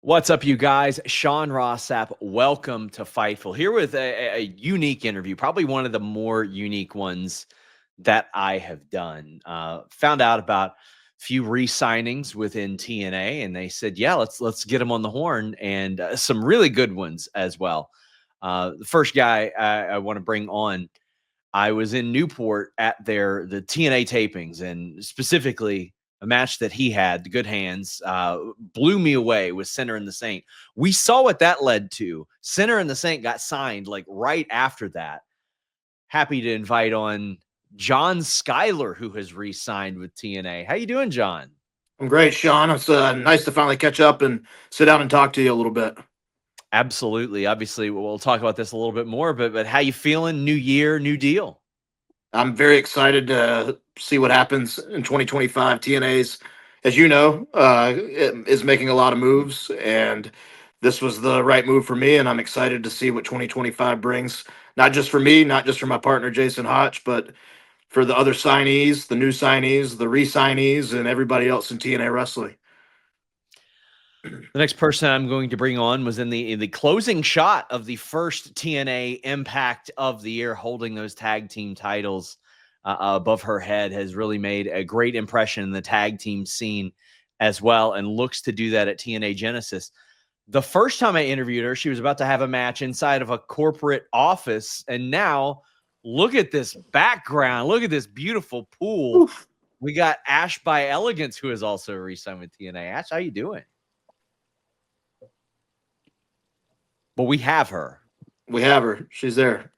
What's up, you guys? Ross Sapp. Welcome to Fightful. Here with a unique interview, probably one of the more unique ones that I have done. Found out about a few re-signings within TNA, and they said, "Yeah, let's get them on the horn," and some really good ones as well. The first guy I want to bring on, I was in Newport at the TNA tapings, and specifically a match that he had, the Good Hands, blew me away with Sinner and the Saint. We saw what that led to. Sinner and the Saint got signed like right after that. Happy to invite on John Skyler, who has re-signed with TNA. How you doing, John? I'm great, Sean. It's nice to finally catch up and sit down and talk to you a little bit. Absolutely. Obviously, we'll talk about this a little bit more, but how you feeling? New year, new deal. I'm very excited to see what happens in 2025. TNA's, as you know, is making a lot of moves, and this was the right move for me. And I'm excited to see what 2025 brings, not just for me, not just for my partner Jason Hotch, but for the other signees, the new signees, the re-signees, and everybody else in TNA wrestling. The next person I'm going to bring on was in the closing shot of the first TNA Impact of the year, holding those tag team titles above her head, has really made a great impression in the tag team scene as well, and looks to do that at TNA Genesis. The first time I interviewed her, she was about to have a match inside of a corporate office, and now look at this background. Look at this beautiful pool. Oof. We got Ash By Elegance, who is also re-signed with TNA. Ash, how you doing? But we have her. We have her. She's there.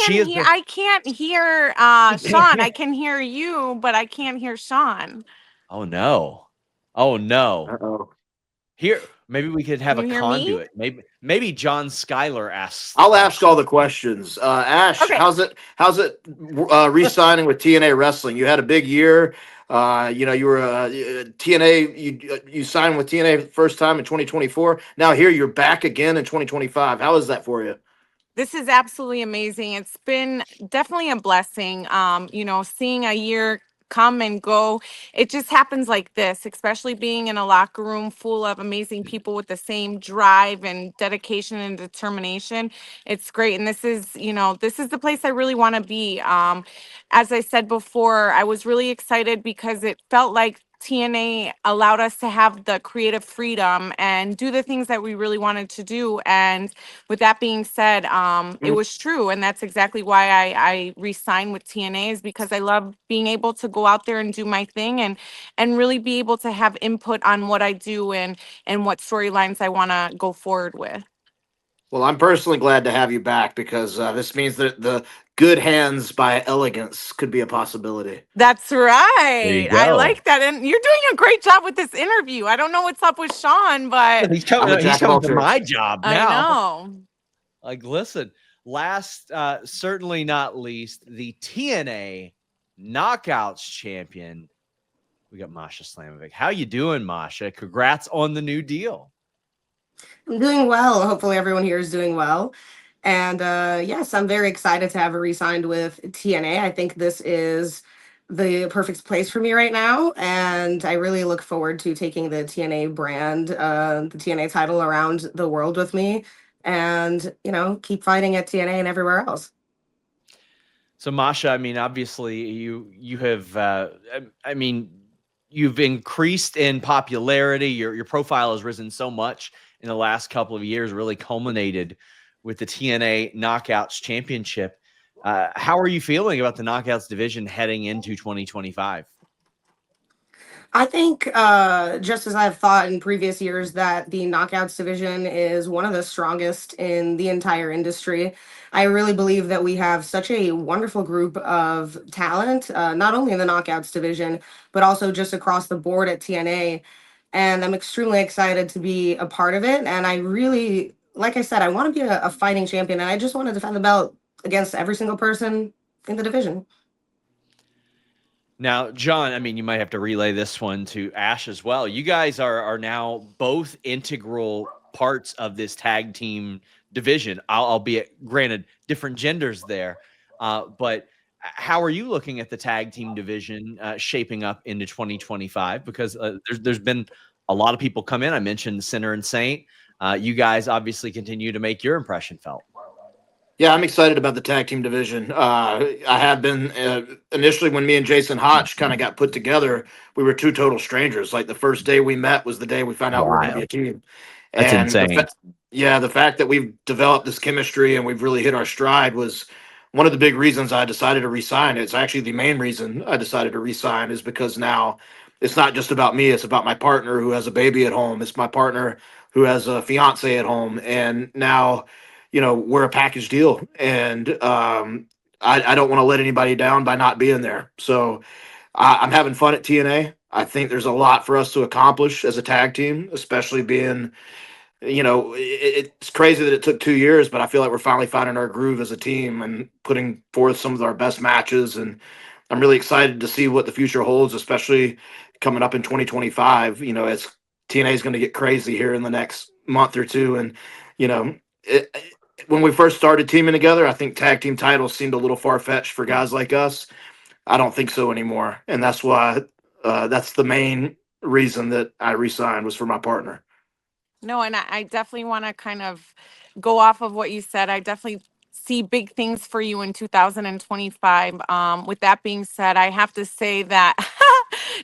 She is I can't hear Sean. I can hear you, but I can't hear Sean. Oh no. Oh no. Uh-oh. Here, maybe we could have Can a you hear me? conduit. Maybe John Skyler asks. I'll ask all the questions. Ash, Okay. how's it re-signing with TNA Wrestling? You had a big year. You were TNA. You signed with TNA first time in 2024. Now here you're back again in 2025. How is that for you? This is absolutely amazing. It's been definitely a blessing. Seeing a year come and go. It just happens like this, especially being in a locker room full of amazing people with the same drive and dedication and determination. It's great. And this is the place I really want to be. As I said before, I was really excited because it felt like TNA allowed us to have the creative freedom and do the things that we really wanted to do. And with that being said, it was true. And that's exactly why I re-signed with TNA, is because I love being able to go out there and do my thing and really be able to have input on what I do and what storylines I want to go forward with. Well, I'm personally glad to have you back because this means that the Good Hands by Elegance could be a possibility. That's There right. you I go. like that. And you're doing a great job with this interview. I don't know what's up with Sean, but He's I'm coming. a He's jack of all coming for my trades. job I now. know. Like, listen. Last, certainly not least, the TNA Knockouts champion. We got Masha Slamovich. How you doing, Masha? Congrats on the new deal. I'm doing well. Hopefully, everyone here is doing well. And yes, I'm very excited to have her re-signed with TNA. I think this is the perfect place for me right now. And I really look forward to taking the TNA brand, the TNA title around the world with me and, keep fighting at TNA and everywhere else. So, Masha, I mean, obviously, you have, you've increased in popularity. Your profile has risen so much in the last couple of years, really culminated with the TNA Knockouts Championship. How are you feeling about the Knockouts division heading into 2025? I think, just as I've thought in previous years, that the Knockouts division is one of the strongest in the entire industry. I really believe that we have such a wonderful group of talent, not only in the Knockouts division, but also just across the board at TNA. And I'm extremely excited to be a part of it. And I really, like I said, I want to be a fighting champion. And I just want to defend the belt against every single person in the division. Now, John, I mean, you might have to relay this one to Ash as well. You guys are now both integral parts of this tag team division, albeit granted different genders there. But how are you looking at the tag team division shaping up into 2025? Because there's been a lot of people come in. I mentioned Sinner and Saint. You guys obviously continue to make your impression felt. Yeah, I'm excited about the tag team division. I have been initially when me and Jason Hotch kind of got put together. We were two total strangers. Like the first day we met was the day we found out we were going to be Wild. a team. That's And insane. the fact that we've developed this chemistry and we've really hit our stride was one of the big reasons I decided to resign. It's actually the main reason I decided to resign is because now it's not just about me. It's about my partner who has a baby at home. It's my partner who has a fiance at home, and now we're a package deal, and I don't want to let anybody down by not being there. So I'm having fun at TNA. I think there's a lot for us to accomplish as a tag team, especially being, it's crazy that it took 2 years, but I feel like we're finally finding our groove as a team and putting forth some of our best matches. And I'm really excited to see what the future holds, especially coming up in 2025. As TNA is going to get crazy here in the next month or two. And, you know, it, when we first started teaming together, I think tag team titles seemed a little far fetched for guys like us. I don't think so anymore. And that's why that's the main reason that I resigned was for my partner. No, and I definitely want to kind of go off of what you said. I definitely see big things for you in 2025. With that being said, I have to say that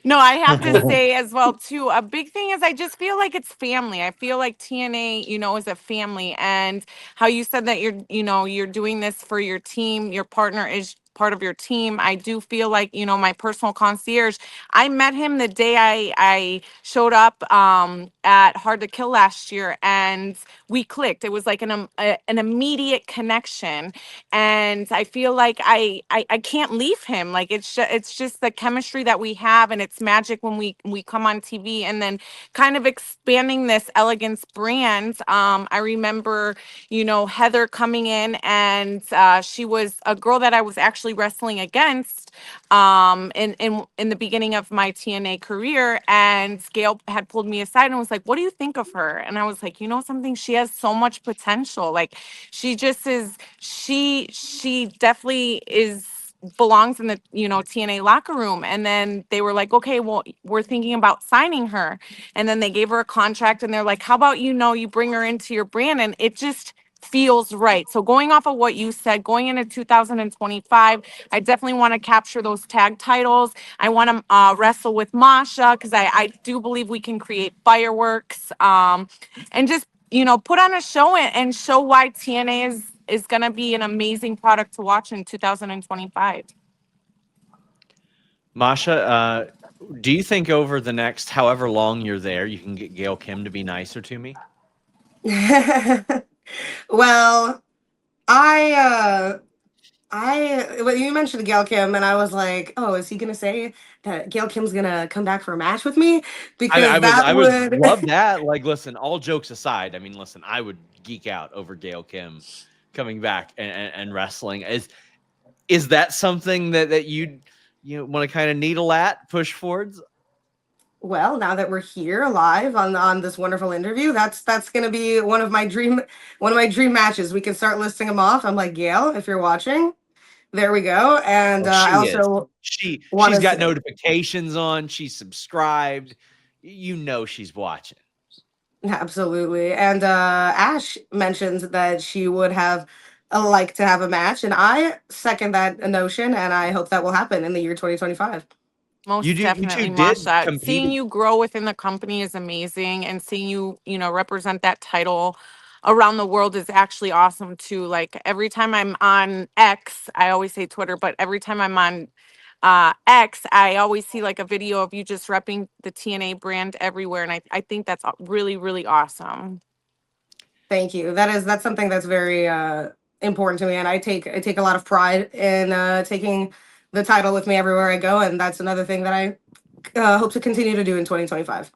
no, I have to say as well too. A big thing is I just feel like it's family. I feel like TNA, is a family, and how you said that you're doing this for your team. Your partner is part of your team. I do feel like my personal concierge. I met him the day I showed up at Hard to Kill last year, and we clicked. It was like an immediate connection, and I feel like I can't leave him. Like it's just the chemistry that we have, and it's magic when we come on TV, and then kind of expanding this Elegance brand. I remember Heather coming in, and she was a girl that I was actually wrestling against in the beginning of my TNA career, and Gail had pulled me aside and was like, "What do you think of her?" And I was like, something, she has so much potential. Like she just is. She definitely belongs in the TNA locker room. And then they were like, "Okay, well, we're thinking about signing her." And then they gave her a contract, and they're like, "How about you bring her into your brand?" And it just feels right. So going off of what you said, going into 2025, I definitely want to capture those tag titles. I want to wrestle with Masha, because I do believe we can create fireworks, and just put on a show and show why TNA is going to be an amazing product to watch in 2025. Masha, do you think over the next however long you're there, you can get Gail Kim to be nicer to me? Well, when you mentioned Gail Kim, and I was like, oh, is he gonna say that Gail Kim's gonna come back for a match with me? Because that I would would love that. Like, listen, all jokes aside, I mean, listen, I would geek out over Gail Kim coming back and wrestling. Is that something that you'd want to kind of needle at, push forwards? well, now that we're here live on this wonderful interview, that's gonna be one of my dream matches. We can start listing them off. I'm like, Gail, if you're watching, there we go. And Oh, I she is. also want She's to got say, notifications on. She's subscribed. She's watching. absolutely. And Ash mentioned that she would have liked to have a match, and I second that notion, and I hope that will happen in the year 2025. You Most two definitely, did Masha. Seeing compete. you grow within the company is amazing, and seeing you represent that title around the world is actually awesome too. Like every time I'm on X, I always say Twitter, but every time I'm on X, I always see like a video of you just repping the TNA brand everywhere, and I think that's really, really awesome. Thank you. That's something that's very important to me, and I take a lot of pride in taking the title with me everywhere I go, and that's another thing that I hope to continue to do in 2025.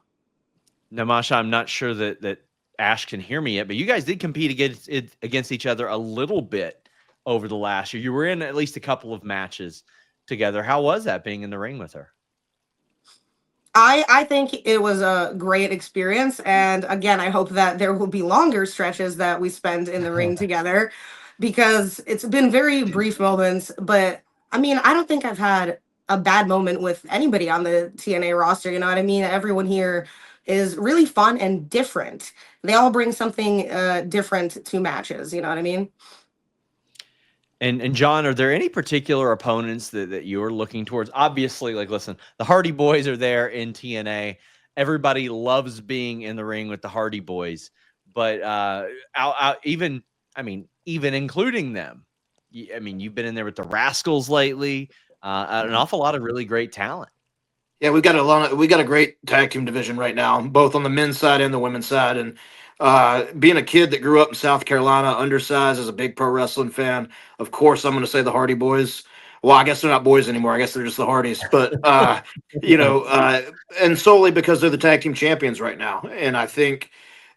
Now, Masha, I'm not sure that Ash can hear me yet, but you guys did compete against each other a little bit over the last year. You were in at least a couple of matches together. How was that being in the ring with her? I think it was a great experience, and again, I hope that there will be longer stretches that we spend in the ring together, because it's been very brief moments. But I mean, I don't think I've had a bad moment with anybody on the TNA roster. You know what I mean? Everyone here is really fun and different. They all bring something different to matches. You know what I mean? And John, are there any particular opponents that you're looking towards? Obviously, like, listen, the Hardy Boys are there in TNA. Everybody loves being in the ring with the Hardy Boys, but even including them, you've been in there with the Rascals lately. An awful lot of really great talent. Yeah, we got a great tag team division right now, both on the men's side and the women's side. And being a kid that grew up in South Carolina, undersized, as a big pro wrestling fan, of course, I'm going to say the Hardy Boys. Well, I guess they're not boys anymore. I guess they're just the Hardys. But and solely because they're the tag team champions right now. And I think,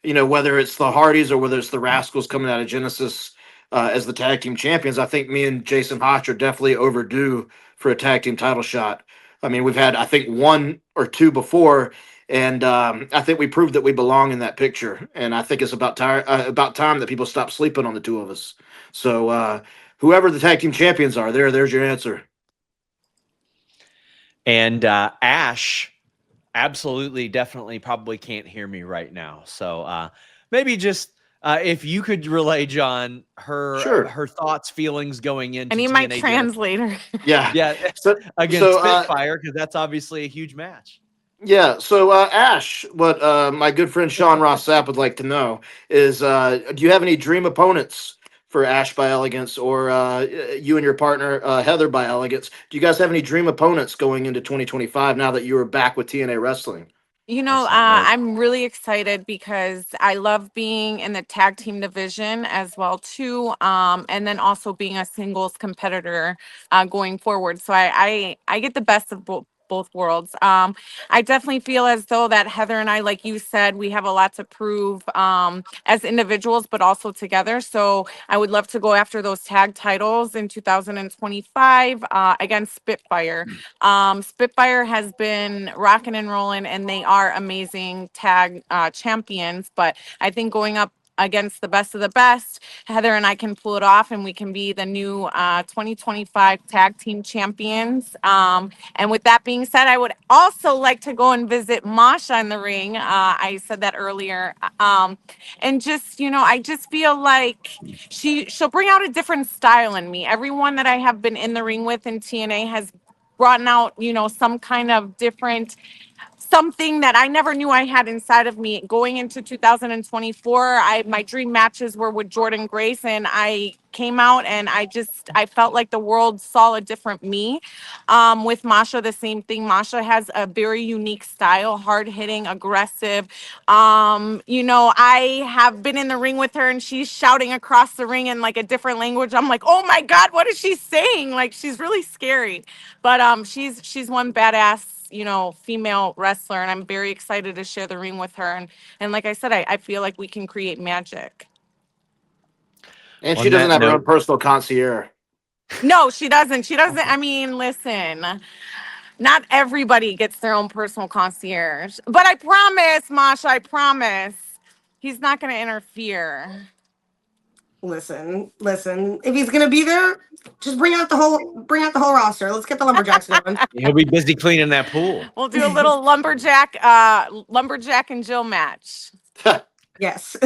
whether it's the Hardys or whether it's the Rascals coming out of Genesis as the tag team champions, I think me and Jason Hotch are definitely overdue for a tag team title shot. I mean, we've had, I think, one or two before, and I think we proved that we belong in that picture. And I think it's about time that people stop sleeping on the two of us. So whoever the tag team champions are, there's your answer. And Ash, absolutely, definitely, probably can't hear me right now. So maybe just if you could relay, John, her thoughts, feelings going into I need TNA my translator. Yeah, So, against Spitfire, because that's obviously a huge match. Yeah. So, Ash, what my good friend Sean Ross Sapp would like to know is, do you have any dream opponents for Ash by Elegance, or you and your partner Heather by Elegance? Do you guys have any dream opponents going into 2025 now that you are back with TNA Wrestling? I'm really excited because I love being in the tag team division as well too, and then also being a singles competitor going forward. So I get the best of both worlds. I definitely feel as though that Heather and I, like you said, we have a lot to prove as individuals, but also together. So I would love to go after those tag titles in 2025 against Spitfire. Spitfire has been rocking and rolling, and they are amazing tag champions. But I think going up against the best of the best, Heather and I can pull it off, and we can be the new 2025 tag team champions. And with that being said, I would also like to go and visit Masha in the ring. I said that earlier. And just, I just feel like she'll bring out a different style in me. Everyone that I have been in the ring with in TNA has brought out, some kind of different something that I never knew I had inside of me. Going into 2024, my dream matches were with Jordan Grace, and I came out and I felt like the world saw a different me. With Masha, the same thing. Masha has a very unique style, hard hitting, aggressive. I have been in the ring with her, and she's shouting across the ring in like a different language. I'm like, oh my God, what is she saying? Like, she's really scary. But she's one badass, female wrestler, and I'm very excited to share the ring with her. And like I said, I feel like we can create magic. And she doesn't have her own personal concierge. No, she doesn't. She doesn't. I mean, listen, not everybody gets their own personal concierge. But I promise, Masha, I promise, he's not going to interfere. Listen. If he's gonna be there, just bring out the whole roster. Let's get the lumberjacks going. He'll be busy cleaning that pool. We'll do a little lumberjack and Jill match. Yes.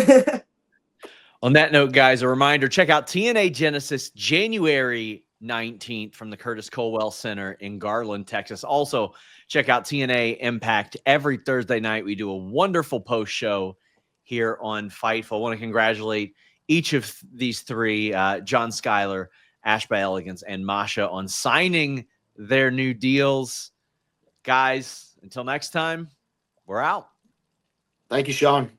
On that note, guys, a reminder, check out TNA Genesis January 19th from the Curtis Colwell Center in Garland, Texas. Also, check out TNA Impact every Thursday night. We do a wonderful post show here on Fightful. I want to congratulate each of these three, John Skyler, Ash by Elegance, and Masha, on signing their new deals. Guys, until next time, we're out. Thank you, Sean.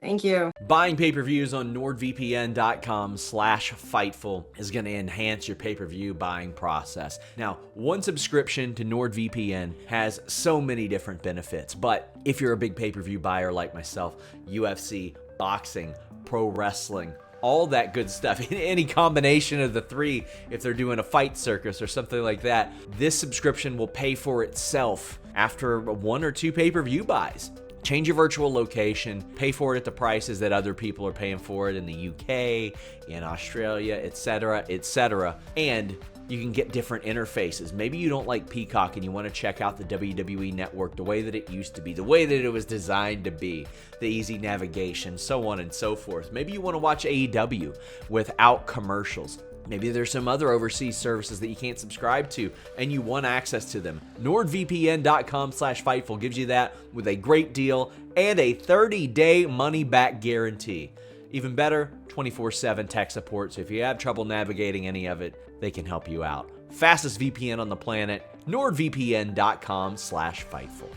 Thank you. Buying pay-per-views on NordVPN.com/Fightful is going to enhance your pay-per-view buying process. Now, one subscription to NordVPN has so many different benefits, but if you're a big pay-per-view buyer like myself, UFC, boxing, pro wrestling, all that good stuff, any combination of the three, if they're doing a fight circus or something like that, this subscription will pay for itself after one or two pay-per-view buys. Change your virtual location, pay for it at the prices that other people are paying for it in the UK, in Australia, etc., etc. And You can get different interfaces. Maybe you don't like Peacock and you want to check out the WWE Network the way that it used to be, the way that it was designed to be, the easy navigation, so on and so forth. Maybe you want to watch AEW without commercials. Maybe there's some other overseas services that you can't subscribe to and you want access to them. NordVPN.com/Fightful gives you that with a great deal and a 30-day money-back guarantee. Even better, 24/7 tech support, so if you have trouble navigating any of it, they can help you out. Fastest VPN on the planet, NordVPN.com/Fightful.